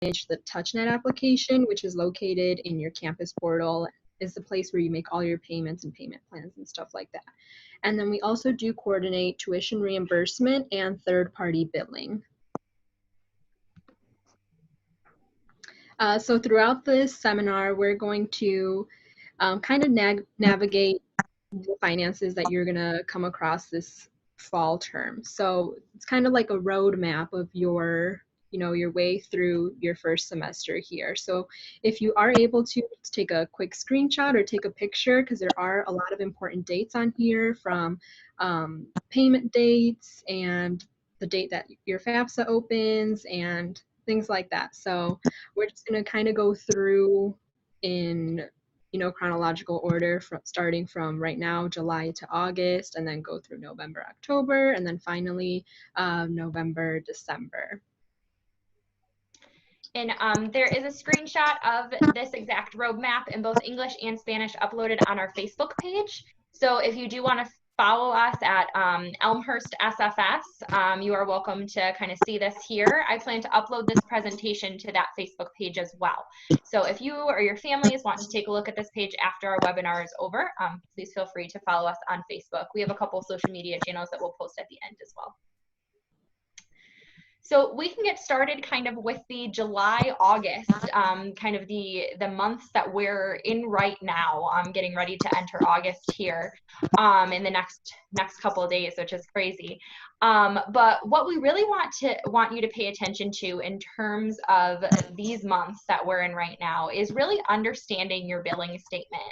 the TouchNet application, which is located in your campus portal, is the place where you make all your payments and payment plans and stuff like that. And then we also do coordinate tuition reimbursement and third-party billing. So throughout this seminar, we're going to kind of navigate the finances that you're going to come across this fall term. So it's kind of like a roadmap of your way through your first semester here. So if you are able to take a quick screenshot or take a picture, because there are a lot of important dates on here, from payment dates and the date that your FAFSA opens and things like that. So we're just going to kind of go through in chronological order, starting from right now, July to August, and then go through November, October, and then finally November, December. And there is a screenshot of this exact roadmap in both English and Spanish uploaded on our Facebook page. So if you do want to follow us at Elmhurst SFS, you are welcome to kind of see this here. I plan to upload this presentation to that Facebook page as well. So if you or your families want to take a look at this page after our webinar is over, please feel free to follow us on Facebook. We have a couple social media channels that we'll post at the end as well. So we can get started kind of with the July, August, kind of the months that we're in right now. I'm getting ready to enter August here in the next couple of days, which is crazy. But what we really want you to pay attention to in terms of these months that we're in right now is really understanding your billing statement.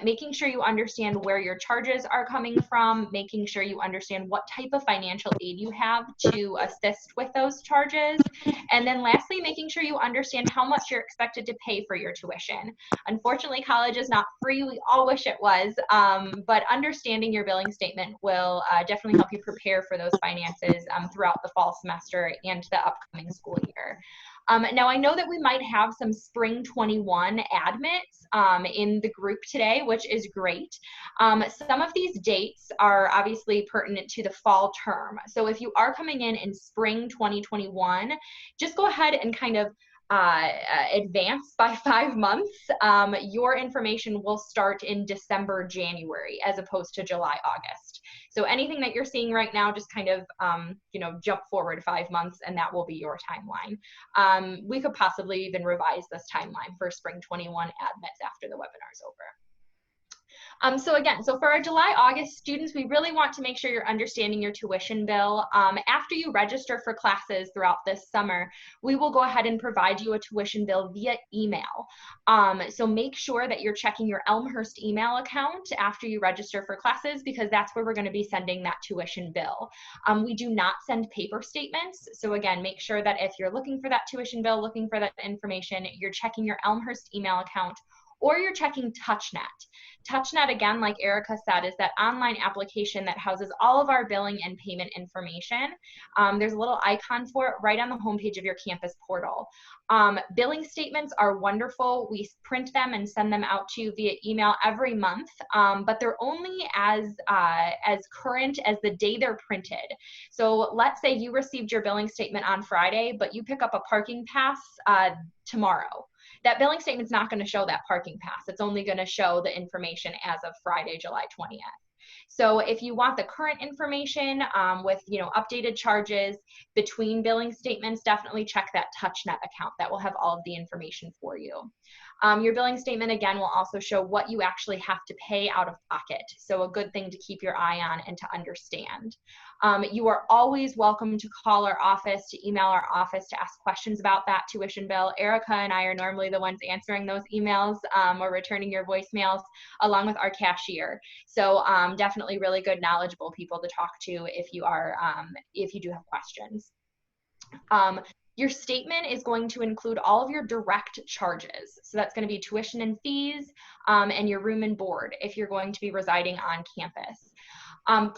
Making sure you understand where your charges are coming from, making sure you understand what type of financial aid you have to assist with those charges, and then lastly, making sure you understand how much you're expected to pay for your tuition. Unfortunately, college is not free. We all wish it was, but understanding your billing statement will definitely help you prepare for those finances throughout the fall semester and the upcoming school year. Now, I know that we might have some spring 21 admits in the group today, which is great. Some of these dates are obviously pertinent to the fall term. So if you are coming in spring 2021, just go ahead and kind of advance by 5 months. Your information will start in December, January, as opposed to July, August. So anything that you're seeing right now, just kind of, jump forward 5 months and that will be your timeline. We could possibly even revise this timeline for spring 21 admits after the webinar is over. So for our July, August students, we really want to make sure you're understanding your tuition bill. After you register for classes throughout this summer, we will go ahead and provide you a tuition bill via email. So make sure that you're checking your Elmhurst email account after you register for classes, because that's where we're going to be sending that tuition bill. We do not send paper statements. So again, make sure that if you're looking for that tuition bill, looking for that information, you're checking your Elmhurst email account, or you're checking TouchNet. TouchNet, again, like Erica said, is that online application that houses all of our billing and payment information. There's a little icon for it right on the homepage of your campus portal. Billing statements are wonderful. We print them and send them out to you via email every month, but they're only as current as the day they're printed. So let's say you received your billing statement on Friday, but you pick up a parking pass tomorrow. That billing statement's not going to show that parking pass. It's only going to show the information as of Friday, July 20th. So if you want the current information with updated charges between billing statements, definitely check that TouchNet account. That will have all of the information for you. Your billing statement, again, will also show what you actually have to pay out of pocket. So a good thing to keep your eye on and to understand. You are always welcome to call our office, to email our office to ask questions about that tuition bill. Erica and I are normally the ones answering those emails or returning your voicemails, along with our cashier. So definitely really good, knowledgeable people to talk to if you do have questions. Your statement is going to include all of your direct charges. So that's going to be tuition and fees and your room and board if you're going to be residing on campus.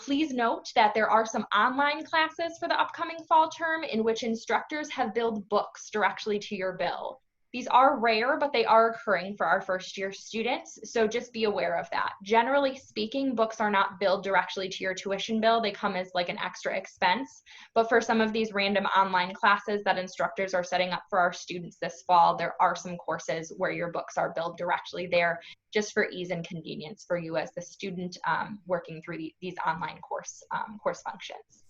Please note that there are some online classes for the upcoming fall term in which instructors have billed books directly to your bill. These are rare, but they are occurring for our first year students, so just be aware of that. Generally speaking, books are not billed directly to your tuition bill. They come as like an extra expense, but for some of these random online classes that instructors are setting up for our students this fall, there are some courses where your books are billed directly there, just for ease and convenience for you as the student working through these online course functions.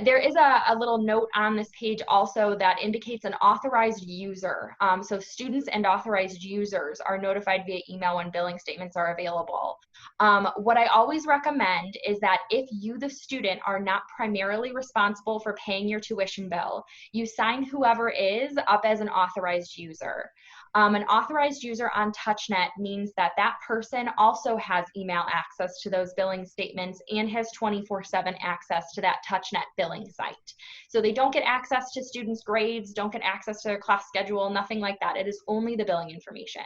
There is a little note on this page also that indicates an authorized user. So students and authorized users are notified via email when billing statements are available. What I always recommend is that if you, the student, are not primarily responsible for paying your tuition bill, you sign whoever is up as an authorized user. An authorized user on TouchNet means that that person also has email access to those billing statements and has 24/7 access to that TouchNet billing site. So they don't get access to students' grades, don't get access to their class schedule, nothing like that. It is only the billing information.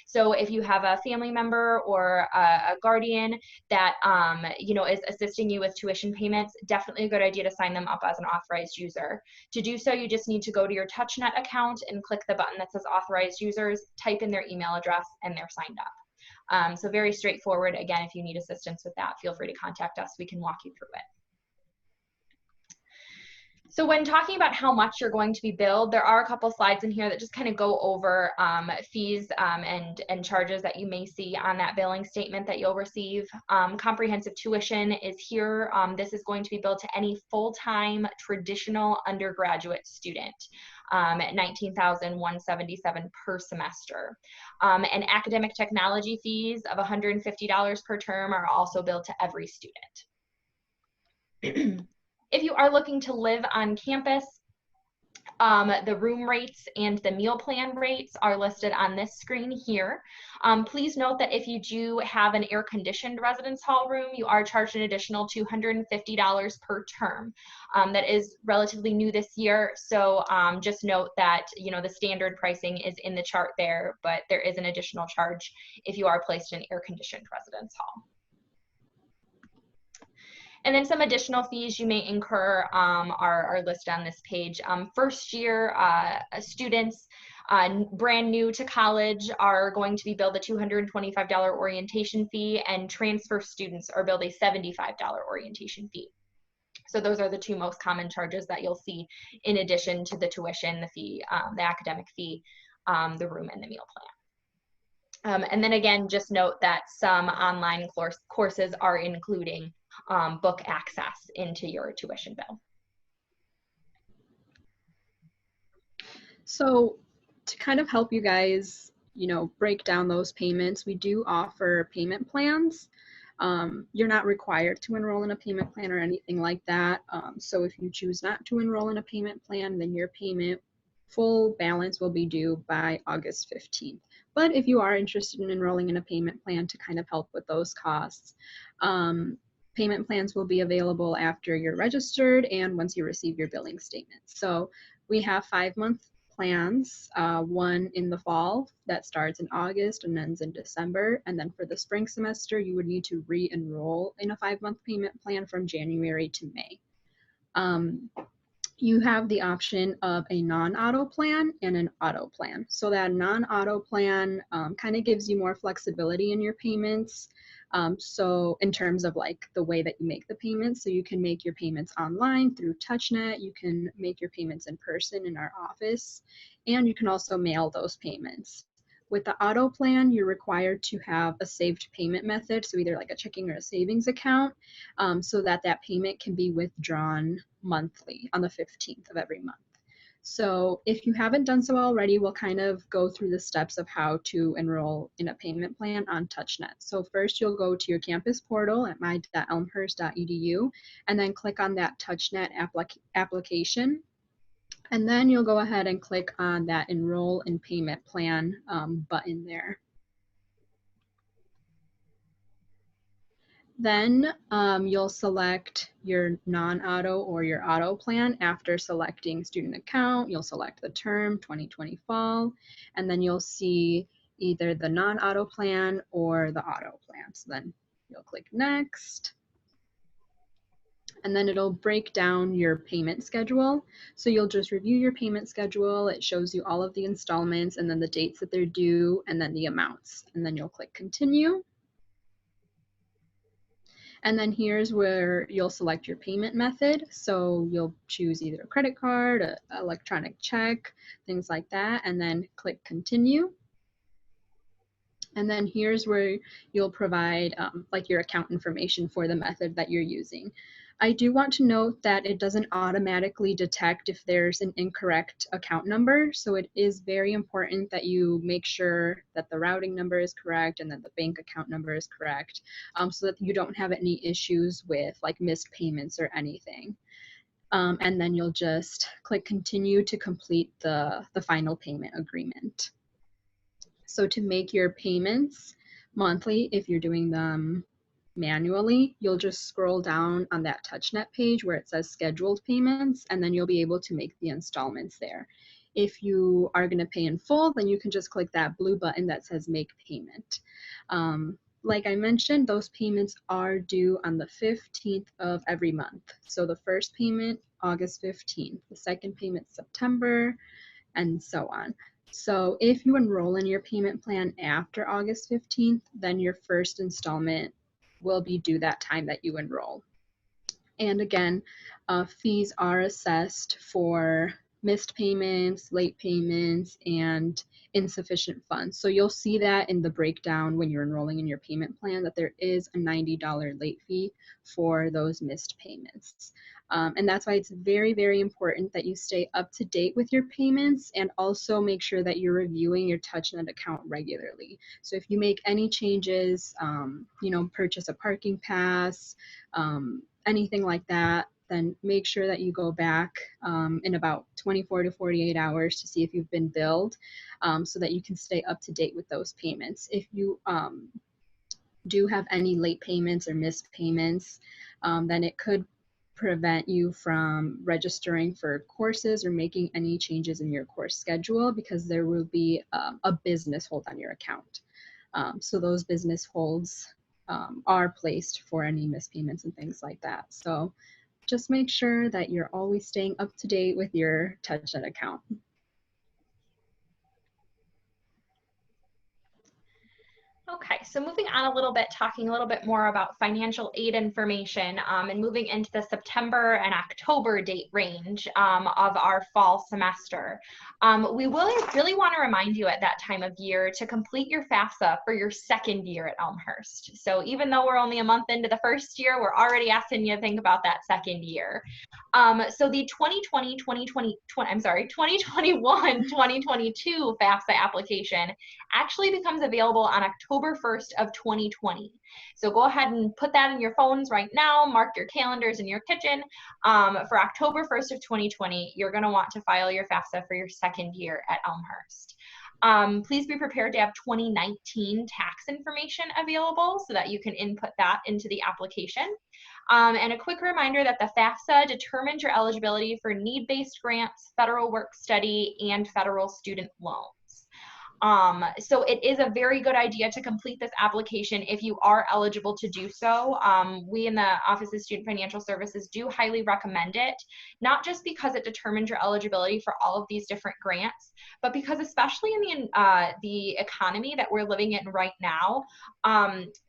So if you have a family member or a guardian that is assisting you with tuition payments, definitely a good idea to sign them up as an authorized user. To do so, you just need to go to your TouchNet account and click the button that says authorized users, type in their email address, and they're signed up. So very straightforward. Again, if you need assistance with that, feel free to contact us. We can walk you through it. So when talking about how much you're going to be billed, there are a couple slides in here that just kind of go over fees and charges that you may see on that billing statement that you'll receive. Comprehensive tuition is here. This is going to be billed to any full-time traditional undergraduate student at $19,177 per semester. And academic technology fees of $150 per term are also billed to every student. If you are looking to live on campus, the room rates and the meal plan rates are listed on this screen here. Please note that if you do have an air-conditioned residence hall room, you are charged an additional $250 per term. That is relatively new this year, so just note that the standard pricing is in the chart there, but there is an additional charge if you are placed in an air-conditioned residence hall. And then some additional fees you may incur are listed on this page. First year students brand new to college are going to be billed a $225 orientation fee, and transfer students are billed a $75 orientation fee. So those are the two most common charges that you'll see in addition to the tuition, the fee, the academic fee, the room, and the meal plan. And then again, just note that some online courses are including book access into your tuition bill. So to kind of help you guys, break down those payments, we do offer payment plans. You're not required to enroll in a payment plan or anything like that. So if you choose not to enroll in a payment plan, then your payment full balance will be due by August 15th. But if you are interested in enrolling in a payment plan to kind of help with those costs, payment plans will be available after you're registered and once you receive your billing statement. So we have 5-month plans, one in the fall that starts in August and ends in December. And then for the spring semester, you would need to re-enroll in a 5-month payment plan from January to May. You have the option of a non-auto plan and an auto plan. So that non-auto plan kind of gives you more flexibility in your payments. So in terms of like the way that you make the payments, so you can make your payments online through TouchNet, you can make your payments in person in our office, and you can also mail those payments. With the auto plan, you're required to have a saved payment method, so either like a checking or a savings account, so that that payment can be withdrawn monthly on the 15th of every month. So if you haven't done so already, we'll kind of go through the steps of how to enroll in a payment plan on TouchNet. So first you'll go to your campus portal at my.elmhurst.edu and then click on that TouchNet application. And then you'll go ahead and click on that Enroll in Payment Plan button there. Then you'll select your non-auto or your auto plan. After selecting student account, you'll select the term 2020 fall, and then you'll see either the non-auto plan or the auto plan. So then you'll click next. And then it'll break down your payment schedule. So you'll just review your payment schedule. It shows you all of the installments and then the dates that they're due and then the amounts. And then you'll click continue. And then here's where you'll select your payment method. So you'll choose either a credit card, an electronic check, things like that, and then click continue. And then here's where you'll provide like your account information for the method that you're using. I do want to note that it doesn't automatically detect if there's an incorrect account number. So it is very important that you make sure that the routing number is correct and that the bank account number is correct, so that you don't have any issues with like missed payments or anything. And then you'll just click continue to complete the final payment agreement. So to make your payments monthly, if you're doing them manually, you'll just scroll down on that TouchNet page where it says scheduled payments, and then you'll be able to make the installments there. If you are going to pay in full, then you can just click that blue button that says make payment. Like I mentioned, those payments are due on the 15th of every month. So the first payment, August 15th, the second payment, September, and so on. So if you enroll in your payment plan after August 15th, then your first installment will be due that time that you enroll. And again, fees are assessed for missed payments, late payments, and insufficient funds. So you'll see that in the breakdown when you're enrolling in your payment plan that there is a $90 late fee for those missed payments. And that's why it's very, very important that you stay up to date with your payments and also make sure that you're reviewing your TouchNet account regularly. So if you make any changes, purchase a parking pass, anything like that, then make sure that you go back in about 24 to 48 hours to see if you've been billed, so that you can stay up to date with those payments. If you do have any late payments or missed payments, then it could prevent you from registering for courses or making any changes in your course schedule, because there will be a business hold on your account. So those business holds are placed for any missed payments and things like that. So just make sure that you're always staying up to date with your TouchNet account. Okay, so moving on a little bit, talking a little bit more about financial aid information, and moving into the September and October date range of our fall semester. We will really want to remind you at that time of year to complete your FAFSA for your second year at Elmhurst. So even though we're only a month into the first year, we're already asking you to think about that second year. So the 2021-2022 FAFSA application actually becomes available on October 1st of 2020. So go ahead and put that in your phones right now, mark your calendars in your kitchen. For October 1st of 2020, you're gonna want to file your FAFSA for your second year at Elmhurst. Please be prepared to have 2019 tax information available so that you can input that into the application. And a quick reminder that the FAFSA determines your eligibility for need-based grants, federal work study, and federal student loans. So it is a very good idea to complete this application if you are eligible to do so. We in the Office of Student Financial Services do highly recommend it, not just because it determines your eligibility for all of these different grants, but because especially in the economy that we're living in right now,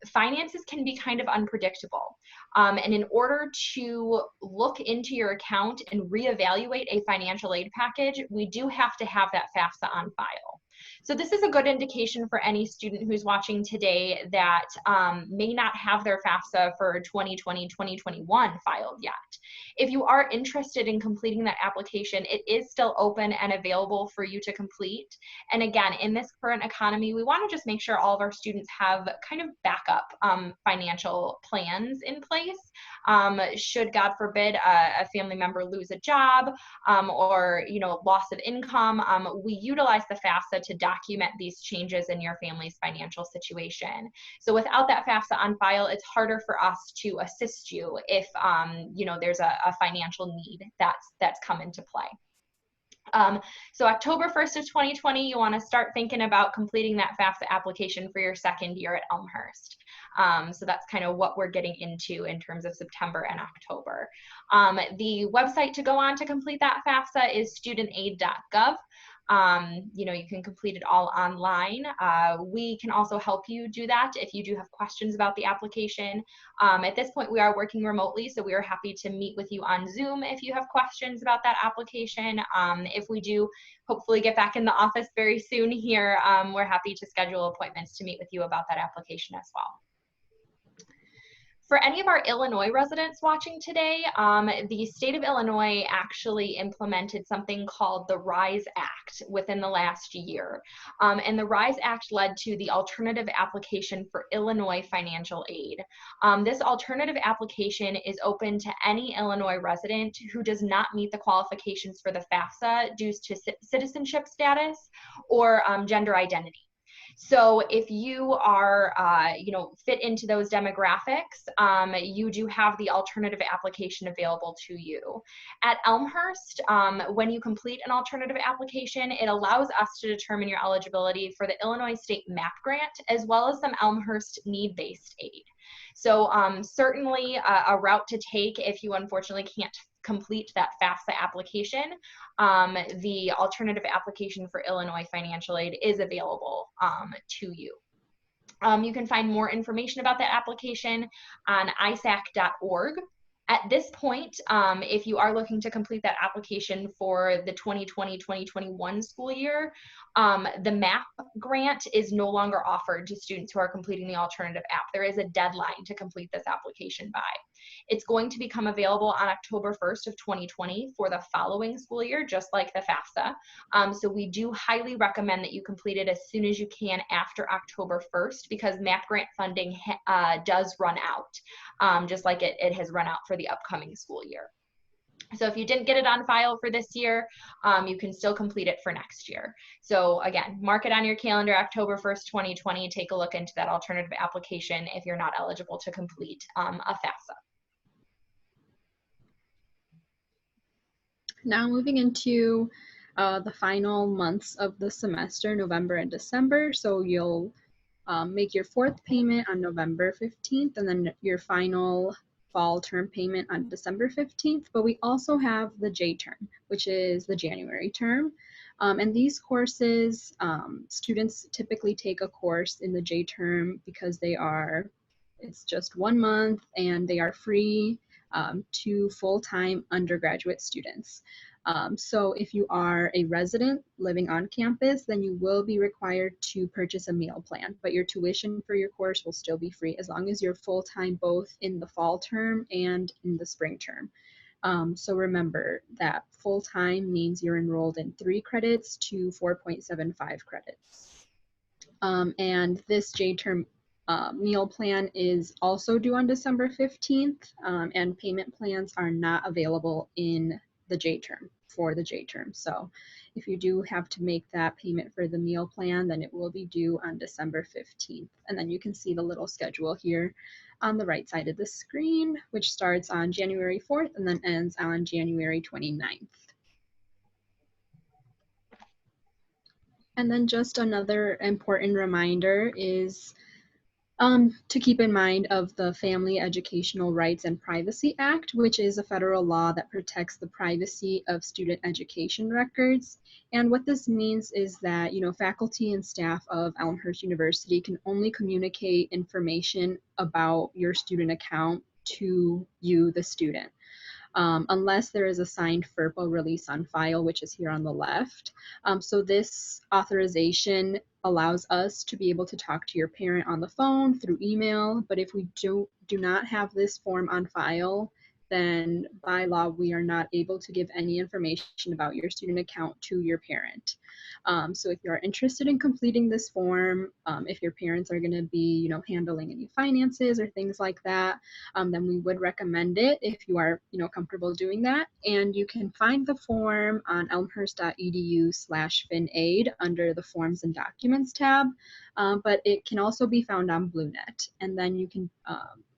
finances can be kind of unpredictable. And in order to look into your account and reevaluate a financial aid package, we do have to have that FAFSA on file. So this is a good indication for any student who's watching today that may not have their FAFSA for 2020-2021 filed yet. If you are interested in completing that application, it is still open and available for you to complete. And again, in this current economy, we want to just make sure all of our students have kind of backup financial plans in place. Should, God forbid, a family member lose a job or loss of income, we utilize the FAFSA to document these changes in your family's financial situation. So without that FAFSA on file, it's harder for us to assist you if there's a financial need that's come into play. So October 1st of 2020, you want to start thinking about completing that FAFSA application for your second year at Elmhurst. So that's kind of what we're getting into in terms of September and October. The website to go on to complete that FAFSA is studentaid.gov. You can complete it all online. We can also help you do that if you do have questions about the application. At this point, we are working remotely, so we are happy to meet with you on Zoom if you have questions about that application. If we do hopefully get back in the office very soon here, we're happy to schedule appointments to meet with you about that application as well. For any of our Illinois residents watching today, the state of Illinois actually implemented something called the RISE Act within the last year. And the RISE Act led to the alternative application for Illinois financial aid. This alternative application is open to any Illinois resident who does not meet the qualifications for the FAFSA due to citizenship status or gender identity. So if you are, fit into those demographics, you do have the alternative application available to you. At Elmhurst, when you complete an alternative application, it allows us to determine your eligibility for the Illinois State MAP grant, as well as some Elmhurst need-based aid. So certainly a route to take if you unfortunately can't complete that FAFSA application. The alternative application for Illinois financial aid is available to you. You can find more information about that application on isac.org. At this point, if you are looking to complete that application for the 2020-2021 school year, the MAP grant is no longer offered to students who are completing the alternative app. There is a deadline to complete this application by. It's going to become available on October 1st of 2020 for the following school year, just like the FAFSA. So we do highly recommend that you complete it as soon as you can after October 1st, because MAP grant funding does run out, just like it has run out for the upcoming school year. So if you didn't get it on file for this year, you can still complete it for next year. So again, mark it on your calendar, October 1st, 2020. Take a look into that alternative application if you're not eligible to complete a FAFSA. Now moving into the final months of the semester, November and December. So you'll make your fourth payment on November 15th, and then your final fall term payment on December 15th. But we also have the J term, which is the January term. And these courses, students typically take a course in the J term because it's just 1 month and they are free to full-time undergraduate students. So if you are a resident living on campus, then you will be required to purchase a meal plan, but your tuition for your course will still be free as long as you're full-time both in the fall term and in the spring term. So remember that full-time means you're enrolled in 3 credits to 4.75 credits. And this J-term meal plan is also due on December 15th, and payment plans are not available in the J-term for the J-term. So if you do have to make that payment for the meal plan, then it will be due on December 15th. And then you can see the little schedule here on the right side of the screen, which starts on January 4th and then ends on January 29th. And then just another important reminder is to keep in mind of the Family Educational Rights and Privacy Act, which is a federal law that protects the privacy of student education records. And what this means is that, faculty and staff of Elmhurst University can only communicate information about your student account to you, the student. Unless there is a signed FERPA release on file, which is here on the left. So this authorization allows us to be able to talk to your parent on the phone, through email, but if we do not have this form on file, then by law, we are not able to give any information about your student account to your parent. So if you are interested in completing this form, if your parents are going to be, handling any finances or things like that, then we would recommend it if you are, comfortable doing that. And you can find the form on elmhurst.edu/finaid under the Forms and Documents tab, but it can also be found on BlueNet. And then you can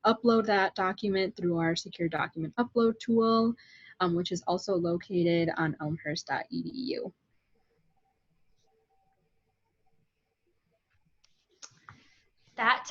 upload that document through our secure document upload tool, which is also located on elmhurst.edu. That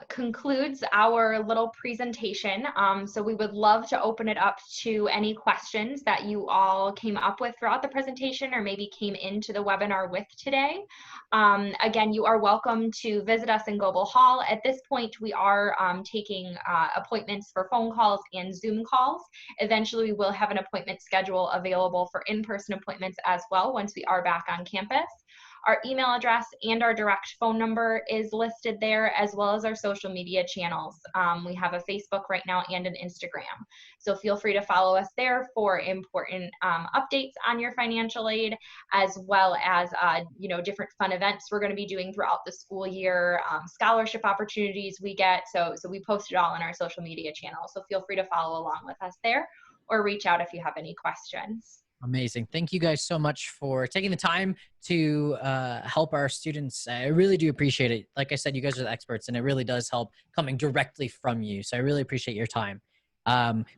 concludes our little presentation. So we would love to open it up to any questions that you all came up with throughout the presentation or maybe came into the webinar with today. Again, you are welcome to visit us in Global Hall. At this point, we are taking appointments for phone calls and Zoom calls. Eventually, we will have an appointment schedule available for in-person appointments as well once we are back on campus. Our email address and our direct phone number is listed there, as well as our social media channels. We have a Facebook right now and an Instagram. So feel free to follow us there for important updates on your financial aid, as well as different fun events we're going to be doing throughout the school year, scholarship opportunities we get. So we post it all in our social media channels. So feel free to follow along with us there or reach out if you have any questions. Amazing. Thank you guys so much for taking the time to help our students. I really do appreciate it. Like I said, you guys are the experts, and it really does help coming directly from you. So I really appreciate your time.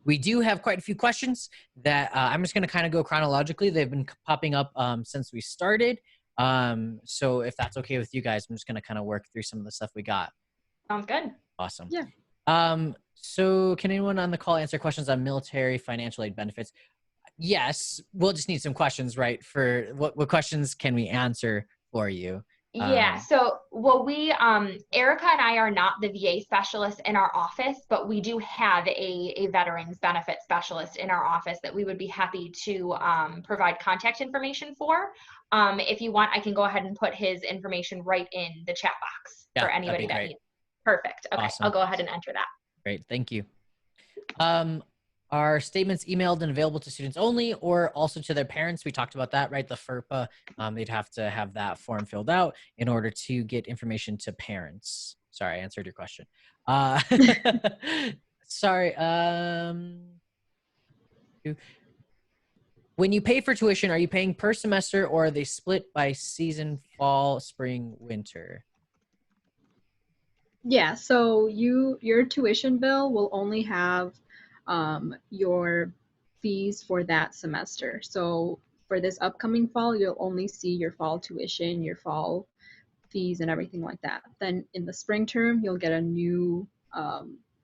We do have quite a few questions that I'm just going to kind of go chronologically. They've been popping up since we started. So if that's okay with you guys, I'm just going to kind of work through some of the stuff we got. Sounds good. Awesome. Yeah. So can anyone on the call answer questions on military financial aid benefits? Yes, we'll just need some questions, right? For what questions can we answer for you? Yeah, so Erica and I are not the VA specialists in our office, but we do have a veterans benefit specialist in our office that we would be happy to provide contact information for. If you want, I can go ahead and put his information right in the chat box for anybody that needs. Perfect. Okay, awesome. I'll go ahead and enter that. Great, thank you. Are statements emailed and available to students only or also to their parents? We talked about that, right? The FERPA, they'd have to have that form filled out in order to get information to parents. Sorry, I answered your question. Sorry. When you pay for tuition, are you paying per semester or are they split by season, fall, spring, winter? Yeah, so your tuition bill will only have your fees for that semester. So for this upcoming fall, you'll only see your fall tuition, your fall fees, and everything like that. Then in the spring term, you'll get a new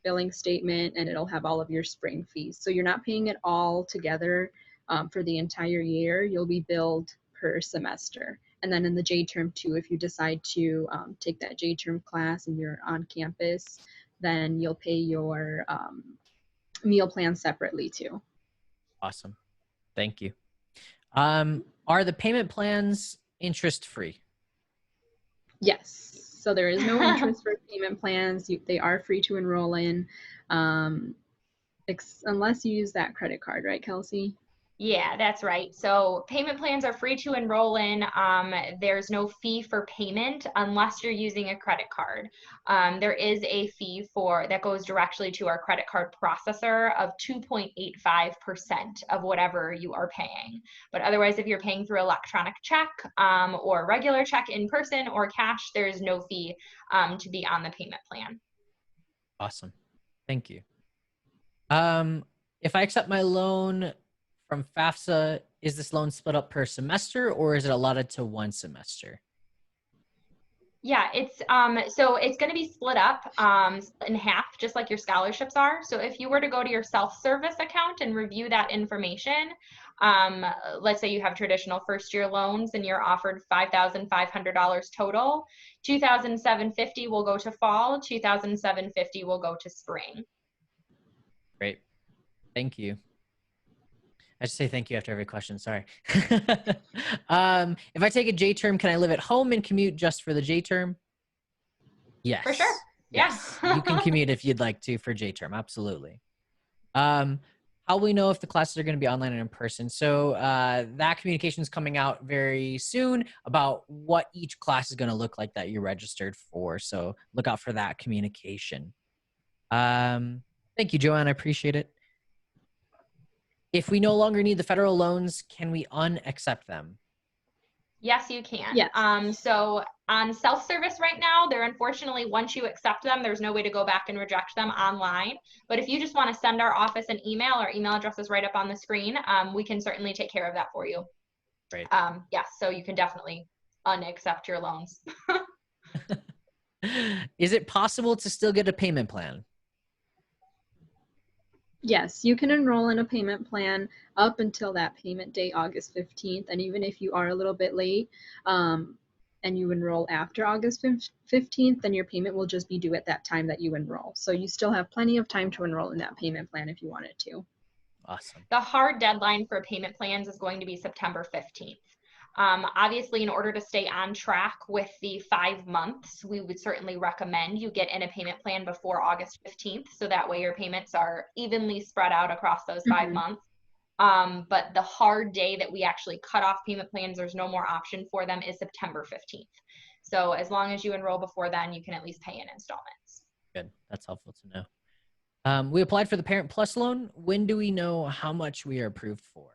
billing statement, and it'll have all of your spring fees. So you're not paying it all together for the entire year. You'll be billed per semester. And then in the J term too, if you decide to take that J term class and you're on campus, then you'll pay your meal plan separately too. Awesome. Thank you. Are the payment plans interest-free? Yes. So there is no interest for payment plans. They are free to enroll in, unless you use that credit card, right, Kelsey? Yeah, that's right. So payment plans are free to enroll in. There's no fee for payment unless you're using a credit card. There is a fee that goes directly to our credit card processor of 2.85% of whatever you are paying. But otherwise, if you're paying through electronic check or regular check in person or cash, there is no fee to be on the payment plan. Awesome. Thank you. If I accept my loan from FAFSA, is this loan split up per semester or is it allotted to one semester? Yeah, so it's going to be split up in half, just like your scholarships are. So if you were to go to your self-service account and review that information, let's say you have traditional first-year loans and you're offered $5,500 total, $2,750 will go to fall, $2,750 will go to spring. Great. Thank you. I should say thank you after every question. Sorry. If I take a J term, can I live at home and commute just for the J term? Yes. For sure. Yes. Yeah. You can commute if you'd like to for J term. Absolutely. How will we know if the classes are going to be online and in person? So that communication is coming out very soon about what each class is going to look like that you're registered for. So look out for that communication. Thank you, Joanne. I appreciate it. If we no longer need the federal loans, can we unaccept them? Yes, you can. Yes. So on self-service right now, unfortunately, once you accept them, there's no way to go back and reject them online. But if you just want to send our office an email, our email address is right up on the screen. We can certainly take care of that for you. Great. Yes, so you can definitely unaccept your loans. Is it possible to still get a payment plan? Yes, you can enroll in a payment plan up until that payment date, August 15th. And even if you are a little bit late and you enroll after August 15th, then your payment will just be due at that time that you enroll. So you still have plenty of time to enroll in that payment plan if you wanted to. Awesome. The hard deadline for payment plans is going to be September 15th. Obviously, in order to stay on track with the 5 months, we would certainly recommend you get in a payment plan before August 15th, so that way your payments are evenly spread out across those 5 months. But the hard day that we actually cut off payment plans, there's no more option for them, is September 15th. So as long as you enroll before then, you can at least pay in installments. Good. That's helpful to know. We applied for the Parent Plus loan. When do we know how much we are approved for?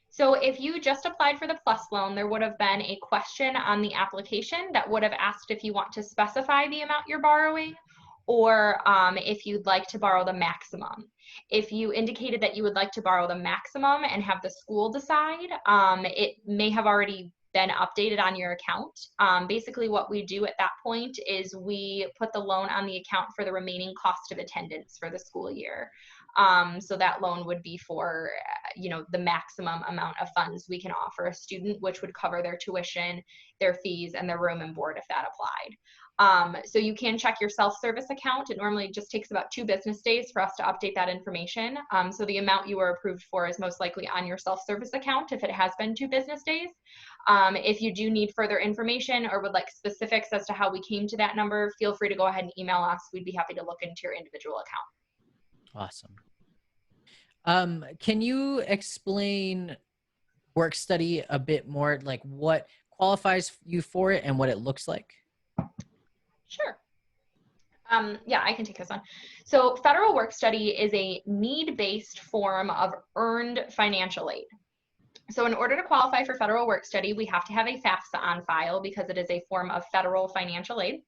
So if you just applied for the PLUS loan, there would have been a question on the application that would have asked if you want to specify the amount you're borrowing, or if you'd like to borrow the maximum. If you indicated that you would like to borrow the maximum and have the school decide, it may have already been updated on your account. Basically what we do at that point is we put the loan on the account for the remaining cost of attendance for the school year. So that loan would be for, the maximum amount of funds we can offer a student, which would cover their tuition, their fees, and their room and board if that applied. So you can check your self-service account. It normally just takes about 2 business days for us to update that information. So the amount you were approved for is most likely on your self-service account if it has been 2 business days. If you do need further information or would like specifics as to how we came to that number, feel free to go ahead and email us. We'd be happy to look into your individual account. Awesome. Can you explain work study a bit more, like what qualifies you for it and what it looks like? Sure. Yeah, I can take this one. So federal work study is a need-based form of earned financial aid. So in order to qualify for federal work study, we have to have a FAFSA on file because it is a form of federal financial aid.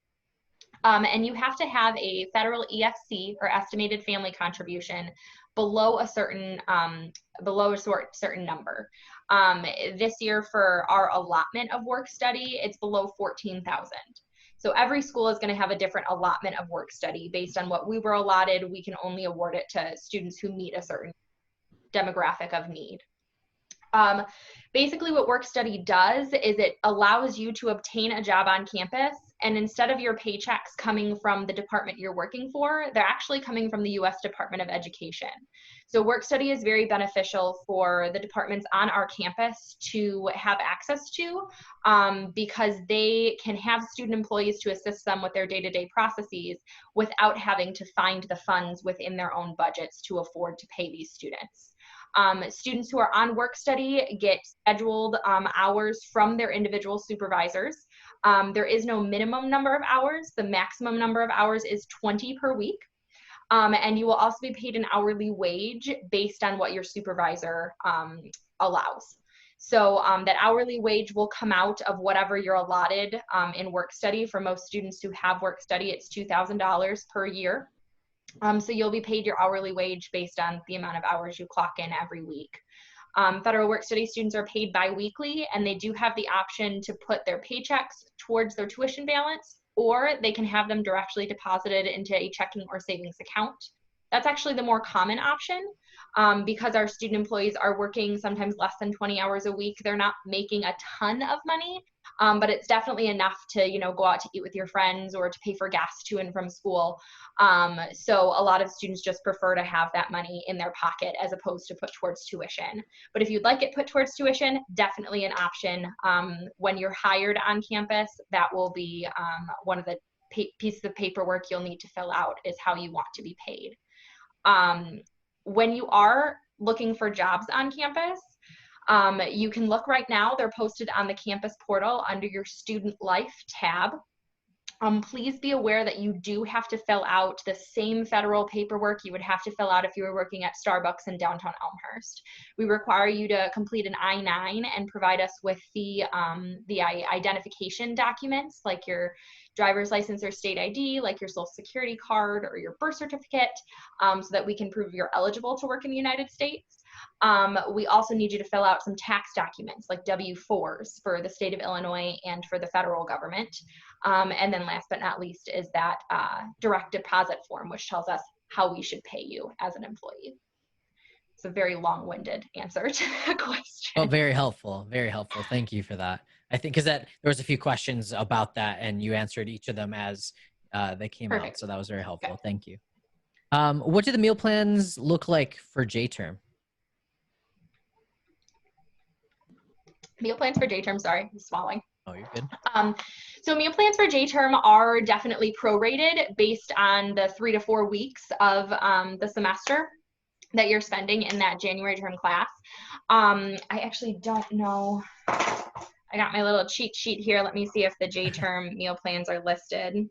And you have to have a federal EFC, or estimated family contribution, below a certain certain number. This year for our allotment of work study, it's below 14,000. So every school is going to have a different allotment of work study based on what we were allotted. We can only award it to students who meet a certain demographic of need. Basically what work study does is it allows you to obtain a job on campus, and instead of your paychecks coming from the department you're working for, they're actually coming from the U.S. Department of Education. So work study is very beneficial for the departments on our campus to have access to, because they can have student employees to assist them with their day-to-day processes without having to find the funds within their own budgets to afford to pay these students. Students who are on work study get scheduled hours from their individual supervisors. There is no minimum number of hours. The maximum number of hours is 20 per week. And you will also be paid an hourly wage based on what your supervisor allows. So that hourly wage will come out of whatever you're allotted in work study. For most students who have work study, it's $2,000 per year. So you'll be paid your hourly wage based on the amount of hours you clock in every week. Federal work study students are paid bi-weekly, and they do have the option to put their paychecks towards their tuition balance, or they can have them directly deposited into a checking or savings account. That's actually the more common option, because our student employees are working sometimes less than 20 hours a week. They're not making a ton of money, but it's definitely enough to, go out to eat with your friends or to pay for gas to and from school. So a lot of students just prefer to have that money in their pocket as opposed to put towards tuition. But if you'd like it put towards tuition, definitely an option. When you're hired on campus, that will be one of the pieces of paperwork you'll need to fill out, is how you want to be paid. When you are looking for jobs on campus, you can look right now. They're posted on the campus portal under your Student Life tab. Please be aware that you do have to fill out the same federal paperwork you would have to fill out if you were working at Starbucks in downtown Elmhurst. We require you to complete an I-9 and provide us with the identification documents, like your driver's license or state ID, like your social security card or your birth certificate, so that we can prove you're eligible to work in the United States. We also need you to fill out some tax documents like W-4s for the state of Illinois and for the federal government. And then last but not least is that direct deposit form, which tells us how we should pay you as an employee. It's a very long-winded answer to the question. Oh, very helpful. Very helpful. Thank you for that. I think because there was a few questions about that and you answered each of them as they came Perfect. out. So that was very helpful. Good. Thank you. What do the meal plans look like for J-term? Meal plans for J-term, sorry, I'm swallowing. Oh, you're good. So meal plans for J-term are definitely prorated based on the 3 to 4 weeks of the semester that you're spending in that January term class. I actually don't know. I got my little cheat sheet here. Let me see if the J-term meal plans are listed.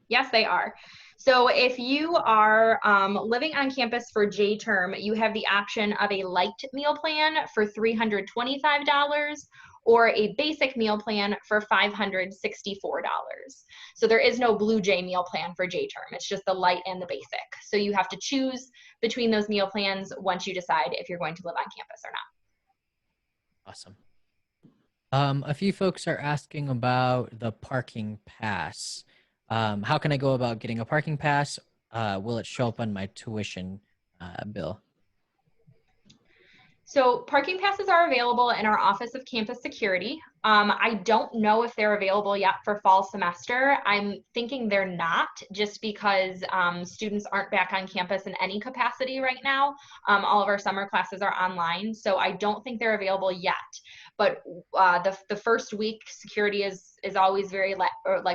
Yes, they are. So if you are living on campus for J-term, you have the option of a light meal plan for $325 or a basic meal plan for $564. So there is no Blue J meal plan for J-term. It's just the light and the basic. So you have to choose between those meal plans once you decide if you're going to live on campus or not. Awesome. A few folks are asking about the parking pass. How can I go about getting a parking pass? Will it show up on my tuition bill? So parking passes are available in our Office of Campus Security. I don't know if they're available yet for fall semester. I'm thinking they're not, just because students aren't back on campus in any capacity right now. All of our summer classes are online, so I don't think they're available yet. But the first week, security is always very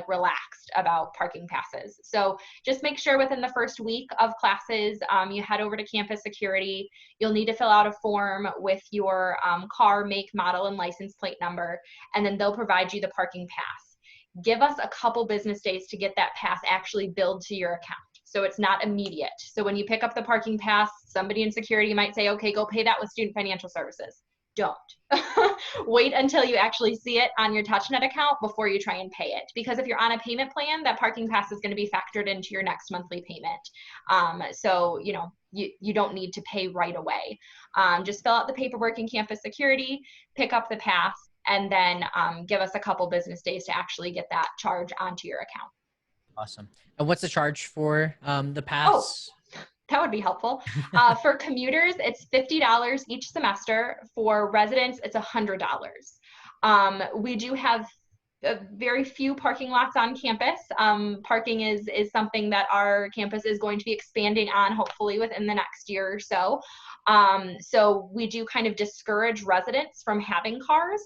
relaxed about parking passes. So just make sure within the first week of classes, you head over to campus security. You'll need to fill out a form with your car, make, model, and license plate number, and then they'll provide you the parking pass. Give us a couple business days to get that pass actually billed to your account. So it's not immediate. So when you pick up the parking pass, somebody in security might say, okay, go pay that with Student Financial Services. Don't. Wait until you actually see it on your TouchNet account before you try and pay it. Because if you're on a payment plan, that parking pass is going to be factored into your next monthly payment. So, you know, you don't need to pay right away. Just fill out the paperwork in campus security, pick up the pass, and then give us a couple business days to actually get that charge onto your account. Awesome. And what's the charge for the pass? Oh, that would be helpful. For commuters, it's $50 each semester. For residents, it's $100. We do have very few parking lots on campus. Parking is something that our campus is going to be expanding on, hopefully within the next year or so. So we do kind of discourage residents from having cars,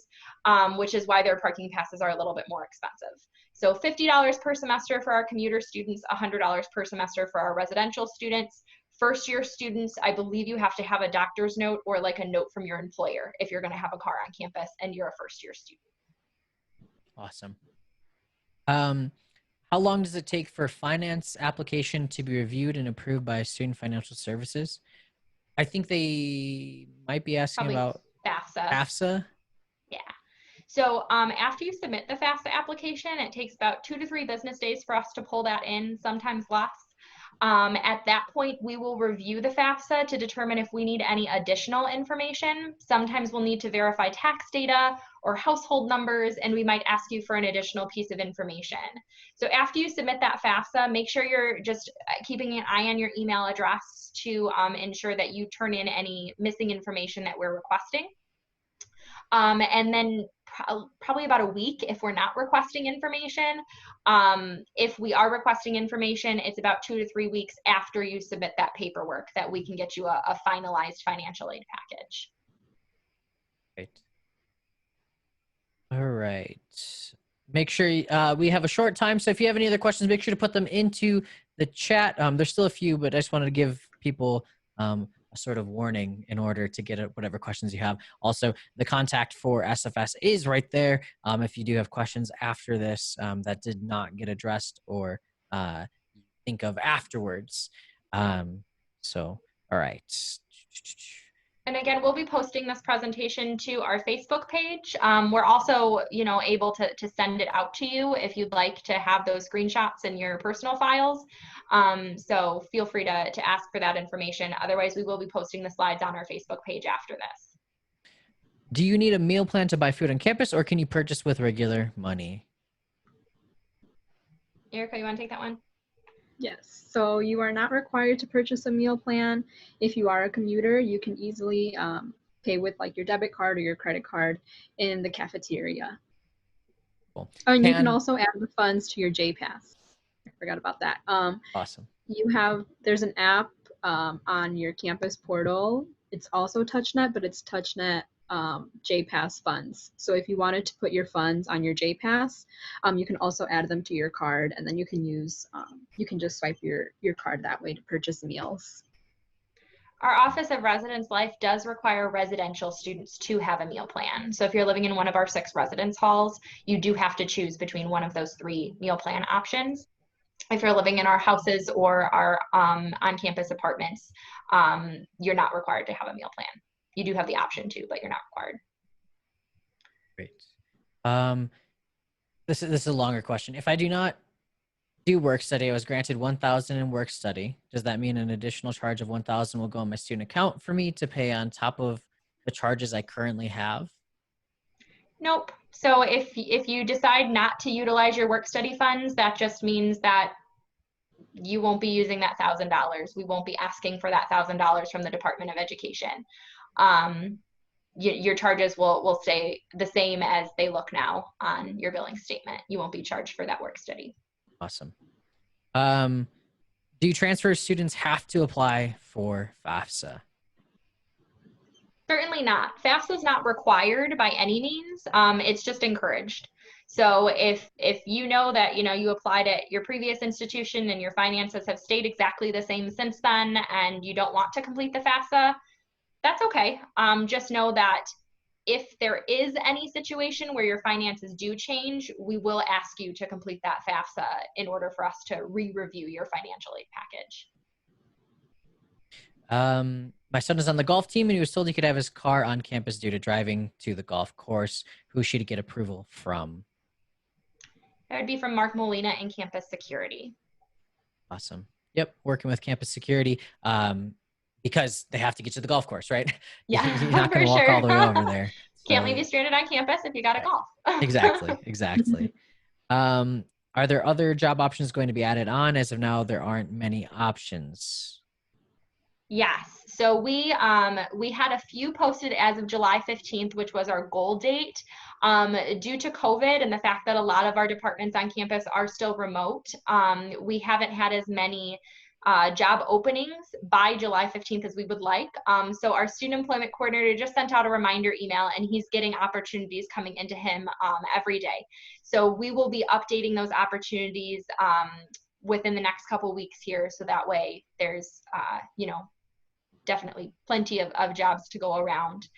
which is why their parking passes are a little bit more expensive. So $50 per semester for our commuter students, $100 per semester for our residential students. First year students, I believe you have to have a doctor's note or like a note from your employer if you're going to have a car on campus and you're a first year student. Awesome. How long does it take for finance application to be reviewed and approved by Student Financial Services? I think they might be asking Probably about FAFSA. FAFSA. Yeah. So after you submit the FAFSA application, it takes about 2 to 3 business days for us to pull that in, sometimes less. At that point, we will review the FAFSA to determine if we need any additional information. Sometimes we'll need to verify tax data or household numbers, and we might ask you for an additional piece of information. So after you submit that FAFSA, make sure you're just keeping an eye on your email address to ensure that you turn in any missing information that we're requesting. And then probably about a week if we're not requesting information. If we are requesting information, it's about 2 to 3 weeks after you submit that paperwork that we can get you a finalized financial aid package. Right. All right. Make sure we have a short time. So if you have any other questions, make sure to put them into the chat. There's still a few, but I just wanted to give people a sort of warning in order to get at whatever questions you have. Also, the contact for SFS is right there. If you do have questions after this that did not get addressed or think of afterwards. All right. And again, we'll be posting this presentation to our Facebook page. We're also, able to send it out to you if you'd like to have those screenshots in your personal files. So feel free to ask for that information. Otherwise, we will be posting the slides on our Facebook page after this. Do you need a meal plan to buy food on campus, or can you purchase with regular money? Erica, you want to take that one? Yes, so you are not required to purchase a meal plan. If you are a commuter, you can easily pay with like your debit card or your credit card in the cafeteria. Cool. Oh, and you can also add the funds to your JPass. I forgot about that. Awesome. There's an app on your campus portal. It's also TouchNet, but it's TouchNet JPass funds. So if you wanted to put your funds on your JPass, you can also add them to your card, and then you can just swipe your card that way to purchase meals. Our Office of Residence Life does require residential students to have a meal plan. So if you're living in one of our 6 residence halls, you do have to choose between one of those 3 meal plan options. If you're living in our houses or our on-campus apartments, you're not required to have a meal plan. You do have the option to, but you're not required. Great. This is a longer question. If I do not do work study, I was granted 1,000 in work study. Does that mean an additional charge of 1,000 will go on my student account for me to pay on top of the charges I currently have? Nope. So if you decide not to utilize your work study funds, that just means that you won't be using that $1,000. We won't be asking for that $1,000 from the Department of Education. Your charges will stay the same as they look now on your billing statement. You won't be charged for that work study. Awesome. Do transfer students have to apply for FAFSA? Certainly not. FAFSA is not required by any means. It's just encouraged. So if you know that you applied at your previous institution and your finances have stayed exactly the same since then, and you don't want to complete the FAFSA, that's okay. Just know that if there is any situation where your finances do change, we will ask you to complete that FAFSA in order for us to re-review your financial aid package. My son is on the golf team, and he was told he could have his car on campus due to driving to the golf course. Who should he get approval from? That would be from Mark Molina in campus security. Awesome. Yep, working with campus security because they have to get to the golf course, right? Yeah, you're not going to walk all the way over there. Can't leave you stranded on campus if you got to golf. Exactly. Are there other job options going to be added on? As of now, there aren't many options. Yes. So we had a few posted as of July 15th, which was our goal date. Due to COVID and the fact that a lot of our departments on campus are still remote, we haven't had as many job openings by July 15th as we would like. So our student employment coordinator just sent out a reminder email, and he's getting opportunities coming into him every day. So we will be updating those opportunities within the next couple weeks here. So that way there's, definitely plenty of jobs to go around.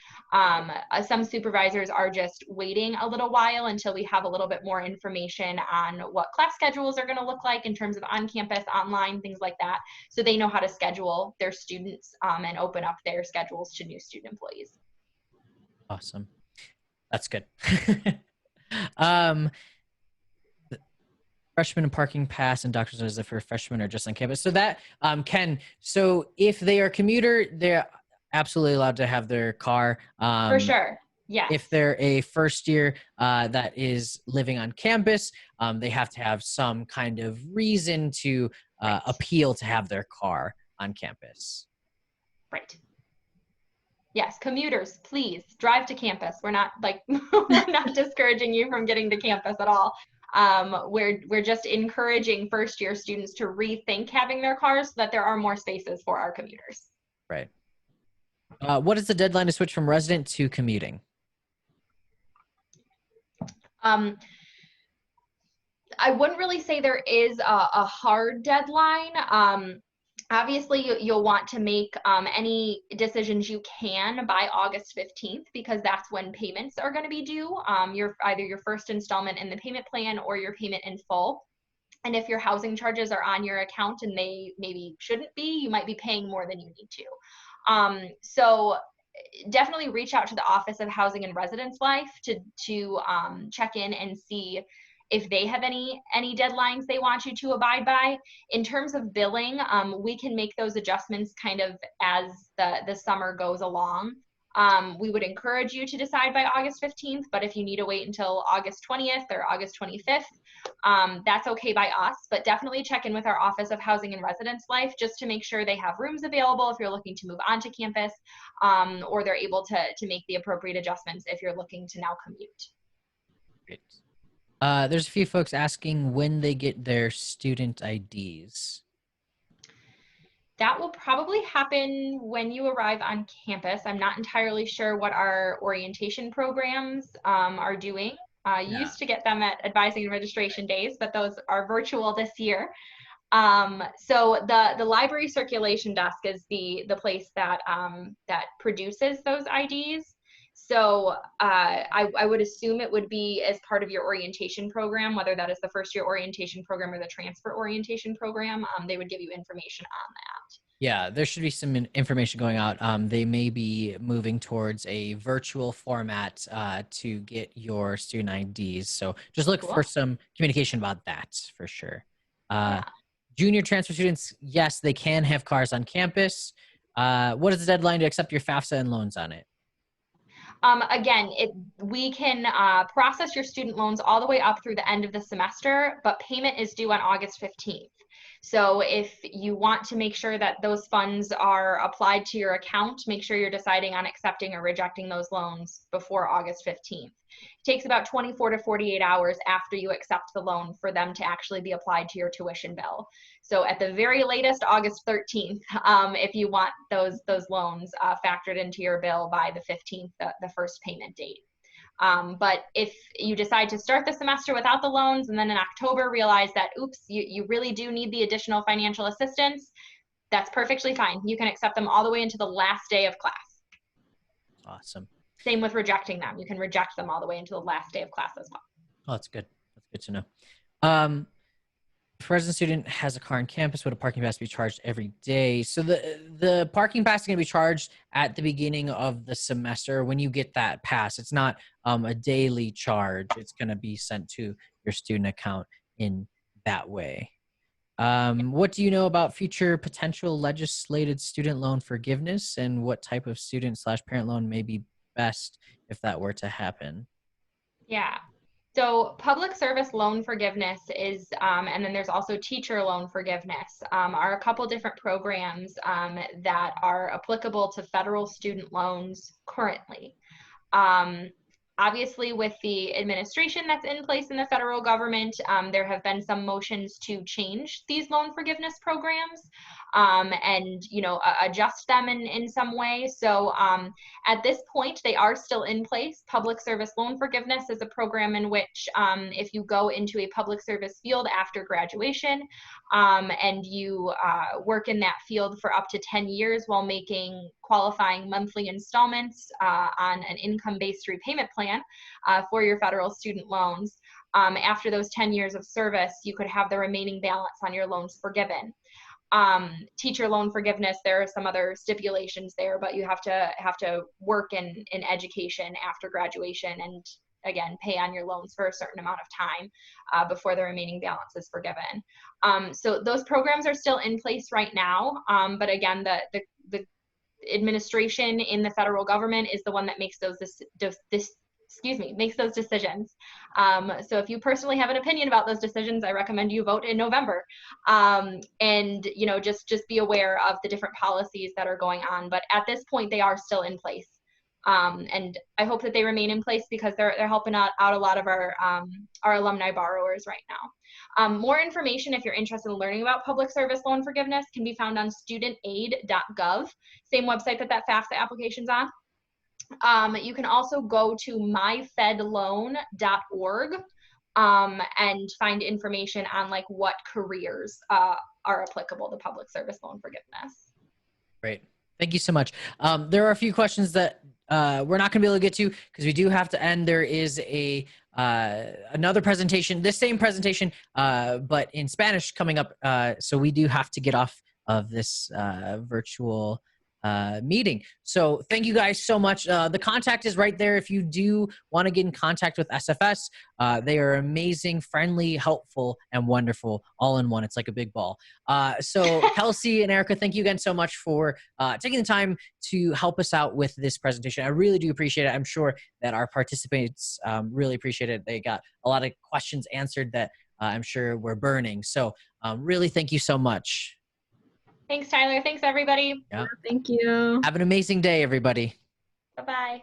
Some supervisors are just waiting a little while until we have a little bit more information on what class schedules are going to look like in terms of on-campus, online, things like that. So they know how to schedule their students and open up their schedules to new student employees. Awesome. That's good. Freshman and parking pass and doctor's visit for freshmen are just on campus. So that so if they are commuter, they're absolutely allowed to have their car. For sure. Yes. If they're a first year that is living on campus, they have to have some kind of reason to appeal to have their car on campus. Right. Yes, commuters, please drive to campus. We're not we're not discouraging you from getting to campus at all. We're just encouraging first year students to rethink having their cars so that there are more spaces for our commuters. Right. What is the deadline to switch from resident to commuting? I wouldn't really say there is a hard deadline. Obviously, you'll want to make any decisions you can by August 15th, because that's when payments are going to be due. Either your first installment in the payment plan or your payment in full. And if your housing charges are on your account and they maybe shouldn't be, you might be paying more than you need to. So definitely reach out to the Office of Housing and Residence Life to check in and see if they have any deadlines they want you to abide by. In terms of billing, we can make those adjustments kind of as the summer goes along. We would encourage you to decide by August 15th, but if you need to wait until August 20th or August 25th, that's okay by us, but definitely check in with our Office of Housing and Residence Life just to make sure they have rooms available if you're looking to move onto campus, or they're able to make the appropriate adjustments if you're looking to now commute. Great. There's a few folks asking when they get their student IDs. That will probably happen when you arrive on campus. I'm not entirely sure what our orientation programs are doing. Used to get them at advising and registration days, but those are virtual this year. So the library circulation desk is the place that that produces those IDs. So I would assume it would be as part of your orientation program, whether that is the first year orientation program or the transfer orientation program. They would give you information on that. Yeah, there should be some information going out. They may be moving towards a virtual format to get your student IDs. So just look for some communication about that for sure. Junior transfer students, yes, they can have cars on campus. What is the deadline to accept your FAFSA and loans on it? Again, we can process your student loans all the way up through the end of the semester, but payment is due on August 15th. So if you want to make sure that those funds are applied to your account, make sure you're deciding on accepting or rejecting those loans before August 15th. It takes about 24 to 48 hours after you accept the loan for them to actually be applied to your tuition bill. So at the very latest, August 13th, if you want those loans factored into your bill by the 15th, the first payment date. But if you decide to start the semester without the loans and then in October realize that, oops, you really do need the additional financial assistance, that's perfectly fine. You can accept them all the way into the last day of class. Awesome. Same with rejecting them. You can reject them all the way into the last day of class as well. Oh, that's good. That's good to know. Resident student has a car on campus, would a parking pass be charged every day? So the parking pass is going to be charged at the beginning of the semester when you get that pass. It's not a daily charge. It's going to be sent to your student account in that way. What do you know about future potential legislated student loan forgiveness, and what type of student/parent loan may be best if that were to happen? Yeah. So public service loan forgiveness is, and then there's also teacher loan forgiveness, are a couple different programs that are applicable to federal student loans currently. Obviously, with the administration that's in place in the federal government, there have been some motions to change these loan forgiveness programs and, adjust them in some way. So at this point, they are still in place. Public service loan forgiveness is a program in which if you go into a public service field after graduation and you work in that field for up to 10 years while making qualifying monthly installments on an income-based repayment plan for your federal student loans. After those 10 years of service, you could have the remaining balance on your loans forgiven. Teacher loan forgiveness, there are some other stipulations there, but you have to work in education after graduation and again pay on your loans for a certain amount of time before the remaining balance is forgiven. So those programs are still in place right now, but again the administration in the federal government is the one that makes those makes those decisions. So if you personally have an opinion about those decisions, I recommend you vote in November. And just be aware of the different policies that are going on. But at this point, they are still in place. And I hope that they remain in place because they're helping out a lot of our alumni borrowers right now. More information, if you're interested in learning about public service loan forgiveness, can be found on studentaid.gov, same website that FAFSA application's on. You can also go to myfedloan.org and find information on what careers are applicable to public service loan forgiveness. Great. Thank you so much. There are a few questions that we're not going to be able to get to because we do have to end. There is another presentation, this same presentation, but in Spanish coming up. So we do have to get off of this virtual meeting. So thank you guys so much. The contact is right there if you do want to get in contact with SFS. They are amazing, friendly, helpful, and wonderful all in one. It's like a big ball. So Kelsey and Erica, thank you again so much for taking the time to help us out with this presentation. I really do appreciate it. I'm sure that our participants really appreciate it. They got a lot of questions answered that I'm sure were burning. So really thank you so much. Thanks, Tyler. Thanks, everybody. Yeah. Thank you. Have an amazing day, everybody. Bye-bye.